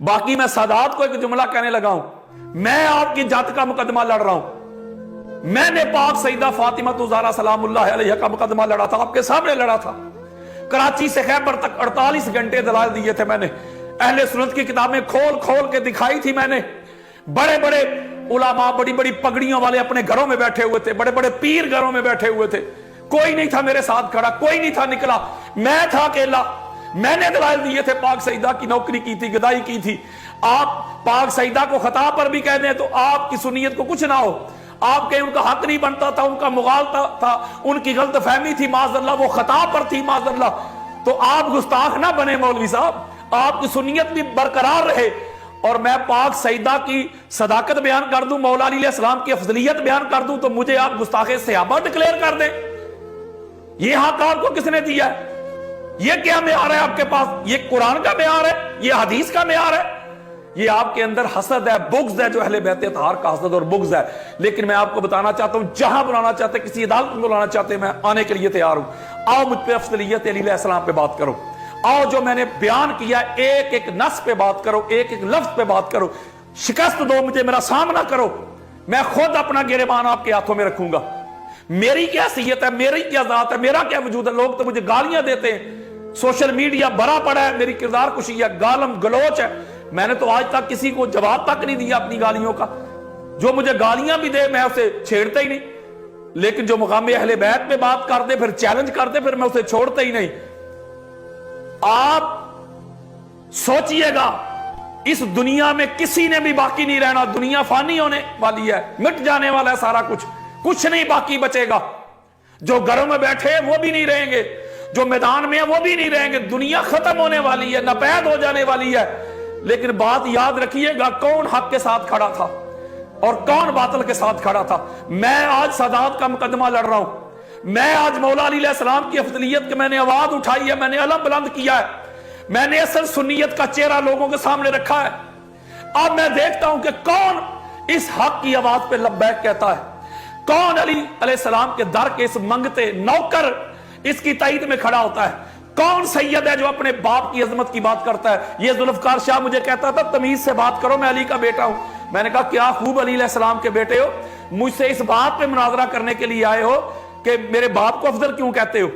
बाकी मैं सादात को एक जुमला कहने लगा हूं, मैं आपकी जात का मुकदमा लड़ रहा हूं। मैंने पाक सईदा फातिमा ज़हरा सलामुल्लाह अलैहा का मुकदमा लड़ा था, आपके सामने लड़ा था। कराची से खैबर तक 48 घंटे दलाल दिए थे मैंने। अहले सुन्नत की किताबें खोल खोल के दिखाई थी मैंने। बड़े बड़े उलामा, बड़ी बड़ी पगड़ियों वाले अपने घरों में बैठे हुए थे, बड़े बड़े पीर घरों में बैठे हुए थे। कोई नहीं था मेरे साथ खड़ा, कोई नहीं था निकला, मैं था अकेला। मैंने दलाइल दिए थे, पाक सईदा की नौकरी की थी, गदाई की थी। आप पाक सईदा को खता पर भी कह दें तो आपकी सुन्नियत को कुछ ना हो, आपके उनका हक नहीं बनता था, उनका मुगालता था, उनकी गलत फहमी थी, माज़अल्लाह वो खता पर थी माज़अल्लाह। तो आप गुस्ताख ना बने मौलवी साहब, आपकी सुन्नियत भी बरकरार रहे। और मैं पाक सईदा की सदाकत बयान कर दूं, मौला अली अलैहिस्सलाम की अफजलियत बयान कर दूं, तो मुझे आप गुस्ताखे सहाबा डिक्लेयर कर दें। ये हक आपको किसने दिया है? ये क्या मेयार है आपके पास? ये कुरान का मेयार है? ये हदीस का मेयार है? ये आपके अंदर हसद है, बुग़्ज़ है, जो अहले बैत अतहार का हसद और बुग़्ज़ है। लेकिन मैं आपको बताना चाहता हूं, जहां बुलाना चाहते, किसी अदालत में बुलाना चाहते, मैं आने के लिए तैयार हूं। आओ मुझ पे अफजलियत अली अलैहिस्सलाम पे बात करो। आओ जो मैंने बयान किया एक एक नस पे बात करो, एक एक लफ्ज पे बात करो। शिकस्त दो मुझे, मेरा सामना करो। मैं खुद अपना गिरेबान आपके हाथों में रखूंगा। मेरी क्या हैसियत है, मेरी क्या ज़ात है, मेरा क्या वजूद है? लोग तो मुझे गालियां देते हैं, सोशल मीडिया भरा पड़ा है, मेरी किरदार कुशी है, गालम गलोच है। मैंने तो आज तक किसी को जवाब तक नहीं दिया अपनी गालियों का। जो मुझे गालियां भी दे मैं उसे छेड़ता ही नहीं, लेकिन जो मुकाम अहले बैत पे बात कर दे, फिर चैलेंज कर दे, फिर मैं उसे छोड़ता ही नहीं। आप सोचिएगा, इस दुनिया में किसी ने भी बाकी नहीं रहना। दुनिया फानी होने वाली है, मिट जाने वाला है सारा कुछ, कुछ नहीं बाकी बचेगा। जो घरों में बैठे हैं वो भी नहीं रहेंगे, जो मैदान में है वो भी नहीं रहेंगे। दुनिया खत्म होने वाली है, नपैद हो जाने वाली है। लेकिन बात याद रखिएगा, कौन हक के साथ खड़ा था और कौन बातिल के साथ खड़ा था। मैं आज सादात का मुकदमा लड़ रहा हूं। मैं आज मौला अली अलैहिस्सलाम की अफजलियत की मैंने आवाज उठाई है, मैंने अलम बुलंद किया है, मैंने असल सुन्नियत का चेहरा लोगों के सामने रखा है। अब मैं देखता हूं कि कौन इस हक की आवाज पे लब्बैक कहता है, कौन अली अलैहिस्सलाम के दर के इस मंगते नौकर इसकी ताईद में खड़ा होता है। कौन सैयद है जो अपने बाप की अजमत की बात करता है। ये जुल्फकार शाह मुझे कहता था, तमीज से बात करो, मैं अली का बेटा हूं। मैंने कहा क्या खूब अली अलैहिस्सलाम के बेटे हो, मुझसे इस बात पे मुनाजरा करने के लिए आए हो कि मेरे बाप को अफजल क्यों कहते हो।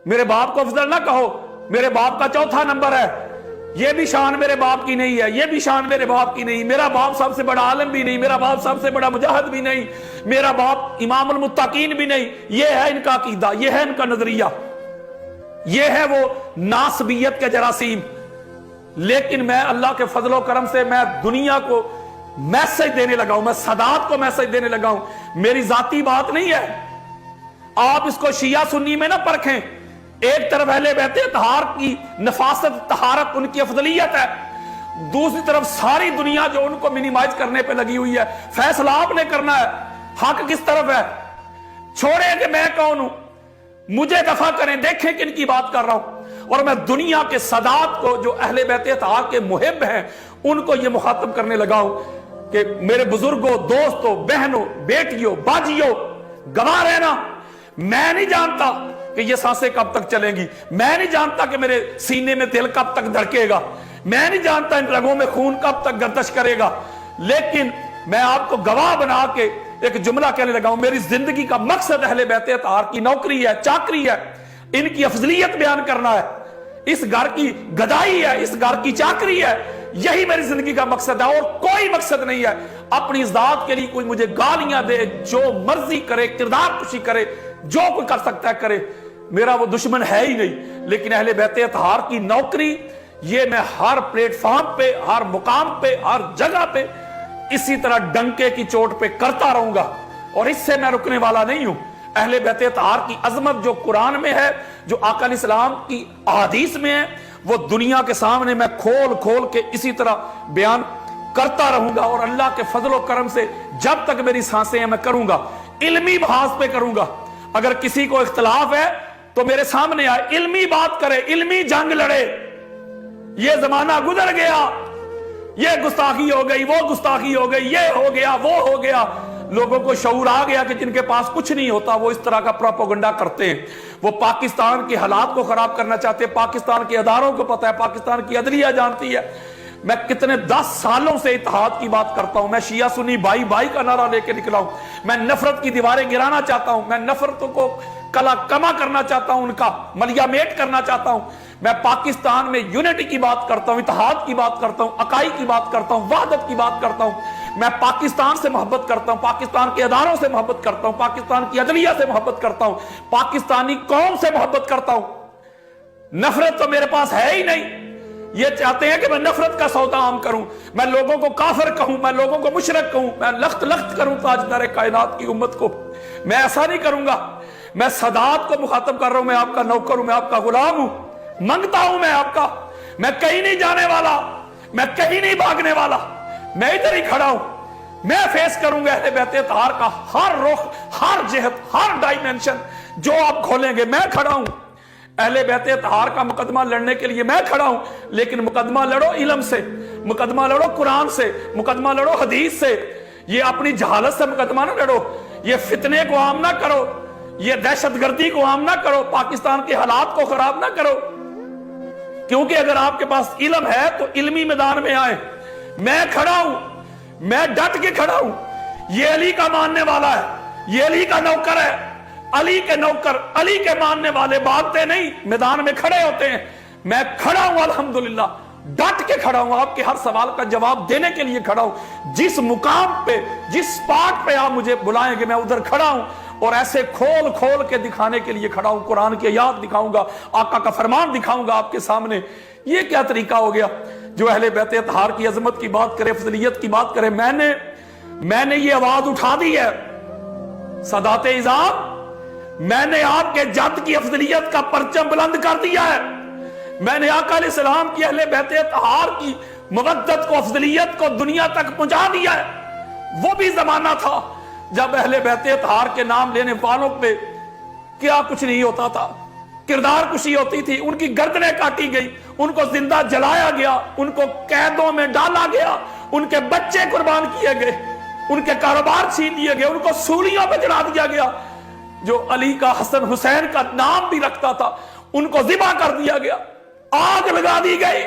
मेरे बाप को अफजल ना कहो, मेरे बाप का चौथा नंबर है। ये भी शान मेरे बाप की नहीं है, ये भी शान मेरे बाप की नहीं। मेरा बाप सबसे बड़ा आलम भी नहीं, मेरा बाप सबसे बड़ा मुजाहिद भी नहीं, मेरा बाप इमामुल मुत्तकीन भी नहीं। ये है इनका अकीदा, ये है इनका नजरिया, ये है वो नासबियत के जरासीम। लेकिन मैं अल्लाह के फजलो करम से मैं दुनिया को मैसेज देने लगा हूं, मैं सदात को मैसेज देने लगा हूं। मेरी जाती बात नहीं है। आप इसको शिया सुन्नी में ना परखें। एक तरफ अहले बैत अतहार की नफासत, तहारत, उनकी अफजलियत है, दूसरी तरफ सारी दुनिया जो उनको मिनिमाइज करने पे लगी हुई है। फैसला आपने करना है, हक किस तरफ है। छोड़े कि मैं कौन हूं, मुझे दफा करें, देखें किन की बात कर रहा हूं। और मैं दुनिया के सदात को, जो अहले बैत अतहार के मुहिब हैं, उनको यह मुखातब करने लगा हूं कि मेरे बुजुर्गों, दोस्तों, बहनों, बेटियों, बाजियों, गवाह रहना। मैं नहीं जानता कि ये सांसें कब तक चलेंगी, मैं नहीं जानता कि मेरे सीने में दिल कब तक धड़केगा, मैं नहीं जानता इन रगों में खून कब तक गर्दिश करेगा। लेकिन मैं आपको गवाह बना के एक जुमला कहने लगा हूं, मेरी जिंदगी का मकसद अहले बैत अतहार की नौकरी है, चाकरी है, इनकी अफजलियत बयान करना है। इस घर की गदाई है, इस घर की चाकरी है, यही मेरी जिंदगी का मकसद है और कोई मकसद नहीं है। अपनी जात के लिए कोई मुझे गालियां दे, जो मर्जी करे, किरदार कुशी करे, जो कोई कर सकता है करे, मेरा वो दुश्मन है ही नहीं। लेकिन अहले बैत अतहार की नौकरी, ये मैं हर प्लेटफॉर्म पे, हर मुकाम पे, हर जगह पे इसी तरह डंके की चोट पे करता रहूंगा और इससे मैं रुकने वाला नहीं हूं। अहले बैत अतहार की अजमत जो कुरान में है, जो आका अलैहिस्सलाम की अहादीस में है, वो दुनिया के सामने मैं खोल खोल के इसी तरह बयान करता रहूंगा। और अल्लाह के फजलो करम से जब तक मेरी सांसें हैं मैं करूंगा, इल्मी बहास पे करूंगा। अगर किसी को इख्तलाफ है तो मेरे सामने आए, इल्मी बात करे, इल्मी जंग लड़े। ये जमाना गुजर गया, ये गुस्ताखी हो गई, वो गुस्ताखी हो गई, ये हो गया, वो हो गया। लोगों को शऊर आ गया कि जिनके पास कुछ नहीं होता वो इस तरह का प्रोपेगेंडा करते हैं। वो पाकिस्तान के हालात को खराब करना चाहते हैं। पाकिस्तान के अदारों को पता है, पाकिस्तान की अदलिया जानती है, میں کتنے 10 سالوں سے اتحاد کی بات کرتا ہوں. میں شیعہ سنی بھائی بھائی کا نعرہ لے کے نکلا ہوں. میں نفرت کی دیواریں گرانا چاہتا ہوں. میں نفرتوں کو کلا کما کرنا چاہتا ہوں, ان کا ملیا میٹ کرنا چاہتا ہوں. میں پاکستان میں یونٹی کی بات کرتا ہوں, اتحاد کی بات کرتا ہوں, عقائد کی بات کرتا ہوں, وحدت کی بات کرتا ہوں. میں پاکستان سے محبت کرتا ہوں, پاکستان کے اداروں سے محبت کرتا ہوں, پاکستان کی عدلیہ سے محبت کرتا ہوں, پاکستانی قوم سے محبت کرتا ہوں. نفرت تو میرے پاس ہے ہی نہیں. یہ چاہتے ہیں کہ میں نفرت کا سودا عام کروں, میں لوگوں کو کافر کہوں, میں لوگوں کو مشرک کہوں, میں لخت لخت کروں تاجدار کائنات کی امت کو. میں ایسا نہیں کروں گا. میں سادات کو مخاطب کر رہا ہوں, میں آپ کا نوکر ہوں, میں آپ کا غلام ہوں, منگتا ہوں میں آپ کا. میں کہیں نہیں جانے والا, میں کہیں نہیں بھاگنے والا, میں ادھر ہی کھڑا ہوں. میں فیس کروں گا اہل بیت اطہار کا ہر رخ, ہر جہت, ہر ڈائمنشن جو آپ کھولیں گے. میں کھڑا ہوں اہل بیت اطہار کا مقدمہ لڑنے کے لیے, میں کھڑا ہوں. لیکن مقدمہ لڑو علم سے, مقدمہ لڑو قرآن سے, مقدمہ لڑو حدیث سے. یہ اپنی جہالت سے مقدمہ نہ لڑو, یہ فتنے کو عام نہ کرو, یہ دہشت گردی کو عام نہ کرو, پاکستان کے حالات کو خراب نہ کرو. کیونکہ اگر آپ کے پاس علم ہے تو علمی میدان میں آئے. میں کھڑا ہوں, میں ڈٹ کے کھڑا ہوں. یہ علی کا ماننے والا ہے, یہ علی کا نوکر ہے. علی کے نوکر, علی کے ماننے والے بھاگتے نہیں, میدان میں کھڑے ہوتے ہیں. میں کھڑا ہوں الحمدللہ, ڈٹ کے کھڑا ہوں, آپ کے ہر سوال کا جواب دینے کے لیے کھڑا ہوں. جس مقام پہ, جس سپاٹ پہ آپ مجھے بلائیں گے میں ادھر کھڑا ہوں, اور ایسے کھول کھول کے دکھانے کے لیے کھڑا ہوں. قرآن کی آیات دکھاؤں گا, آقا کا فرمان دکھاؤں گا آپ کے سامنے. یہ کیا طریقہ ہو گیا جو اہل بیت اطہار کی عظمت کی بات کرے, فضیلت کی بات کرے. میں نے یہ آواز اٹھا دی ہے سادات اعظام, میں نے آپ کے جد کی افضلیت کا پرچم بلند کر دیا ہے. میں نے آقا علیہ السلام کی اہل بیت اطہار کی مودت کو, افضلیت کو دنیا تک پہنچا دیا ہے. وہ بھی زمانہ تھا جب اہل بیت اطہار کے نام لینے والوں پہ کیا کچھ نہیں ہوتا تھا. کردار کشی ہوتی تھی, ان کی گردنیں کاٹی گئی, ان کو زندہ جلایا گیا, ان کو قیدوں میں ڈالا گیا, ان کے بچے قربان کیے گئے, ان کے کاروبار چھین لیے گئے, ان کو سولیوں پہ چڑھا دیا گیا. جو علی کا, حسن حسین کا نام بھی رکھتا تھا, ان کو ذبح کر دیا گیا, آگ لگا دی گئی.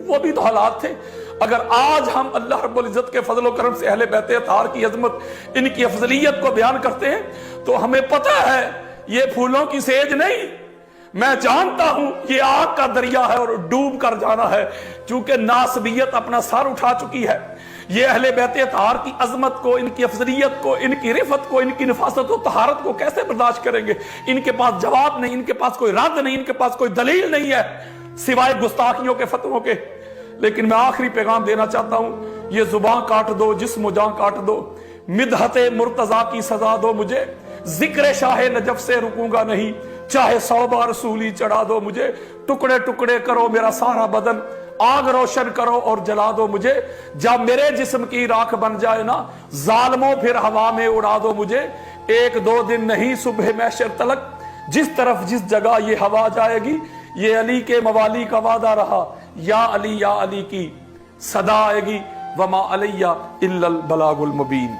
وہ بھی تو حالات تھے. اگر آج ہم اللہ رب العزت کے فضل و کرم سے اہل بیت اطہار کی عظمت, ان کی افضلیت کو بیان کرتے ہیں تو ہمیں پتہ ہے یہ پھولوں کی سیج نہیں. میں جانتا ہوں یہ آگ کا دریا ہے اور ڈوب کر جانا ہے, چونکہ ناسبیت اپنا سر اٹھا چکی ہے. یہ اہل بیت اطہار کی عظمت کو, ان کی افضلیت کو, ان کی رفت کو, ان کی نفاست و طہارت کو کیسے برداشت کریں گے؟ ان کے پاس جواب نہیں, ان کے پاس کوئی رد نہیں, ان کے پاس کوئی دلیل نہیں ہے سوائے گستاخیوں کے فتووں کے. لیکن میں آخری پیغام دینا چاہتا ہوں, یہ زباں کاٹ دو, جسم و جاں کاٹ دو, مدحت مرتضیٰ کی سزا دو مجھے, ذکر شاہ نجف سے رکوں گا نہیں, چاہے 100 بار سولی چڑھا دو مجھے, ٹکڑے ٹکڑے کرو میرا سارا بدن, آگ روشن کرو اور جلا دو مجھے. جب میرے جسم کی راکھ بن جائے نا ظالموں, پھر ہوا میں اڑا دو مجھے. 1-2 دن نہیں صبح محشر تلک, جس طرف جس جگہ یہ ہوا جائے گی, یہ علی کے موالی کا وعدہ رہا, یا علی کی صدا آئے گی, وما علیہ الا البلاغ المبین.